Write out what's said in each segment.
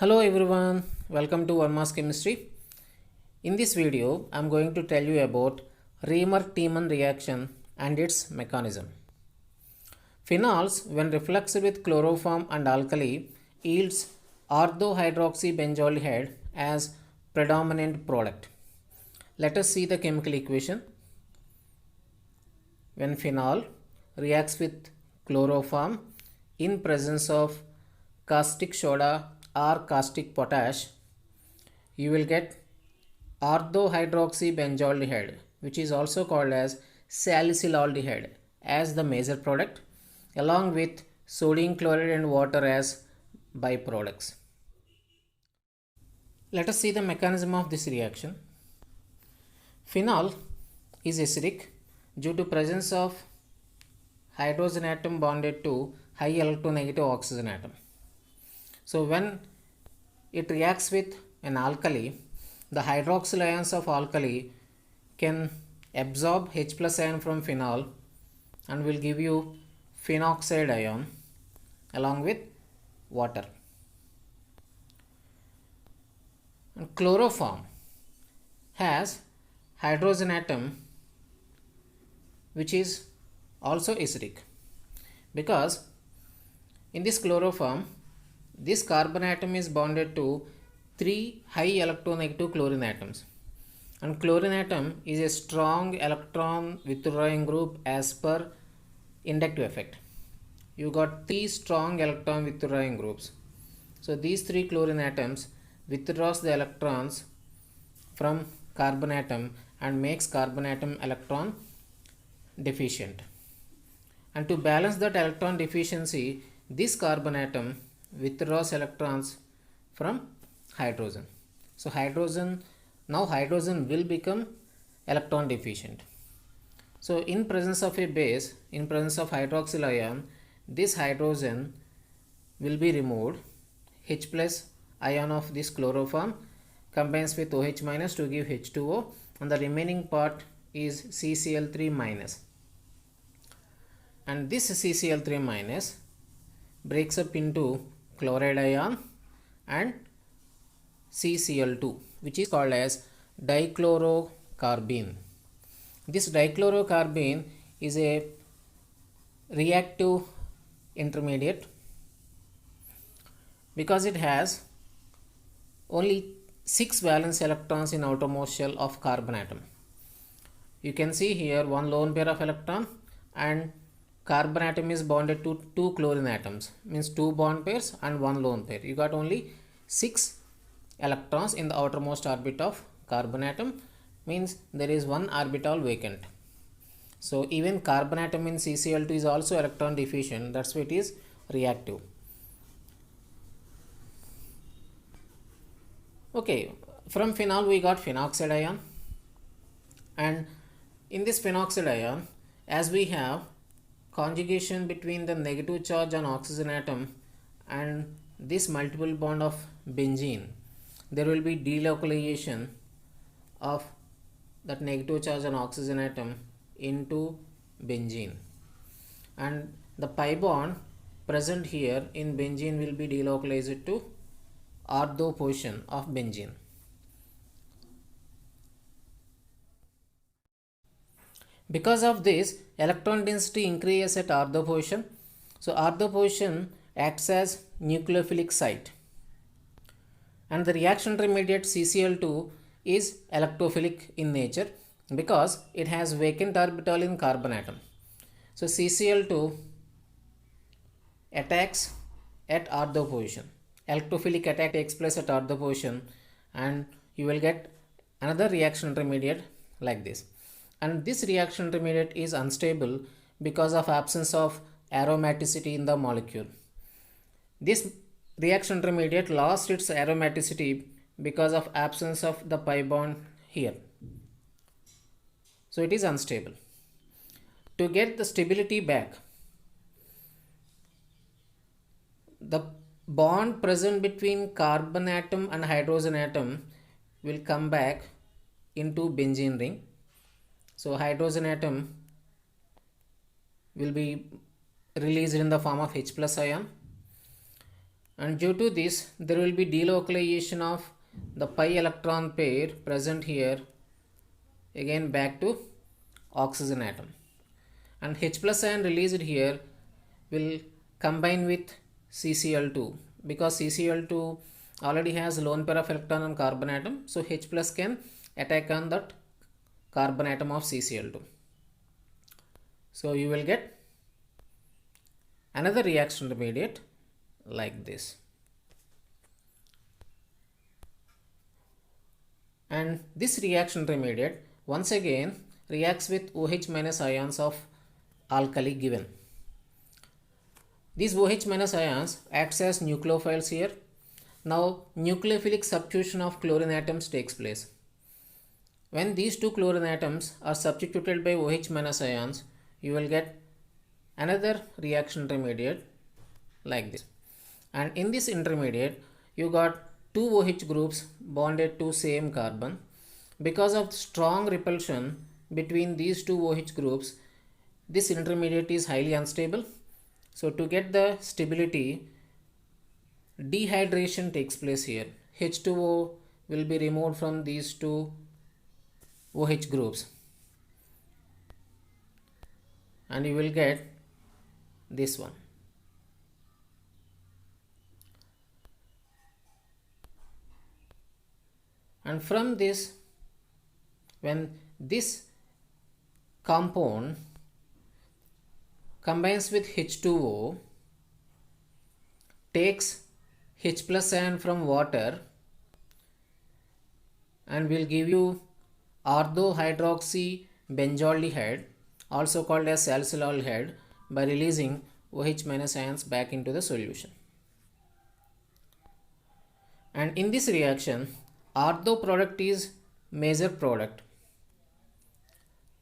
Hello everyone, welcome to Verma's Chemistry. In this video, I am going to tell you about Reamer-Tiemann reaction and its mechanism. Phenols, when refluxed with chloroform and alkali, yields orthohydroxybenzoaldehyde as predominant product. Let us see the chemical equation. When phenol reacts with chloroform in presence of caustic soda or caustic potash, you will get orthohydroxybenzoaldehyde, which is also called as salicylaldehyde, as the major product, along with sodium chloride and water as byproducts. Let us see the mechanism of this reaction. Phenol is acidic due to presence of hydrogen atom bonded to high electronegative oxygen atom. So when it reacts with an alkali, the hydroxyl ions of alkali can absorb H plus ion from phenol and will give you phenoxide ion along with water. And chloroform has hydrogen atom which is also acidic, because in this chloroform this carbon atom is bonded to 3 high electronegative chlorine atoms, and chlorine atom is a strong electron withdrawing group as per inductive effect. You got 3 strong electron withdrawing groups. So these 3 chlorine atoms withdraws the electrons from carbon atom and makes carbon atom electron deficient. And to balance that electron deficiency, this carbon atom withdraws electrons from hydrogen. So hydrogen will become electron deficient. So in presence of a base, in presence of hydroxyl ion, this hydrogen will be removed. H plus ion of this chloroform combines with OH minus to give H2O, and the remaining part is CCl3 minus. And this CCl3 minus breaks up into chloride ion and CCl2, which is called as dichlorocarbene. This dichlorocarbene is a reactive intermediate because it has only 6 valence electrons in outermost shell of carbon atom. You can see here one lone pair of electron, and carbon atom is bonded to 2 chlorine atoms, means 2 bond pairs and 1 lone pair. You got only 6 electrons in the outermost orbit of carbon atom, means there is 1 orbital vacant. So even carbon atom in CCl2 is also electron deficient, that's why it is reactive. Okay, from phenol we got phenoxide ion, and in this phenoxide ion, as we have conjugation between the negative charge on oxygen atom and this multiple bond of benzene, there will be delocalization of that negative charge on oxygen atom into benzene, and the pi bond present here in benzene will be delocalized to ortho position of benzene. Because of this, electron density increases at ortho position. So ortho position acts as nucleophilic site, and the reaction intermediate CCl2 is electrophilic in nature because it has vacant orbital in carbon atom. So CCl2 attacks at ortho position. Electrophilic attack takes place at ortho position, and you will get another reaction intermediate like this. And this reaction intermediate is unstable because of absence of aromaticity in the molecule. This reaction intermediate lost its aromaticity because of absence of the pi bond here. So it is unstable. To get the stability back, the bond present between carbon atom and hydrogen atom will come back into benzene ring. So hydrogen atom will be released in the form of H plus ion, and due to this there will be delocalization of the pi electron pair present here again back to oxygen atom, and H plus ion released here will combine with CCl2 because CCl2 already has lone pair of electron on carbon atom, so H plus can attack on that carbon atom of CCl2. So you will get another reaction intermediate like this. And this reaction intermediate once again reacts with OH minus ions of alkali given. These OH minus ions acts as nucleophiles here. Now nucleophilic substitution of chlorine atoms takes place. When these two chlorine atoms are substituted by OH minus ions, you will get another reaction intermediate like this. And in this intermediate you got two OH groups bonded to same carbon. Because of strong repulsion between these two OH groups, this intermediate is highly unstable. So to get the stability, dehydration takes place here. H2O will be removed from these two OH groups and you will get this one. And from this, when this compound combines with H2O, takes H plus ion from water and will give you orthohydroxybenzaldehyde, also called as salicylaldehyde, by releasing OH minus ions back into the solution. And in this reaction, ortho product is major product.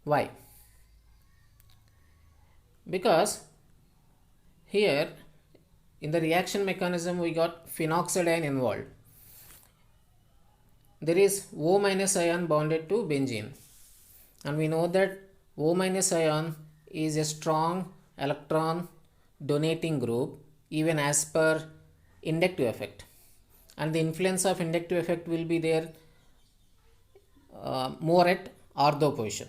Why? Because here in the reaction mechanism we got phenoxide ion involved. There is O minus ion bonded to benzene, and we know that O minus ion is a strong electron donating group even as per inductive effect, and the influence of inductive effect will be there more at ortho position.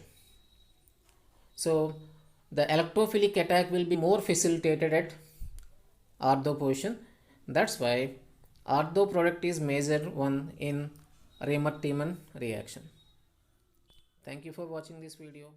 So the electrophilic attack will be more facilitated at ortho position. That's why ortho product is major one in Raymer-Tiemann reaction. Thank you for watching this video.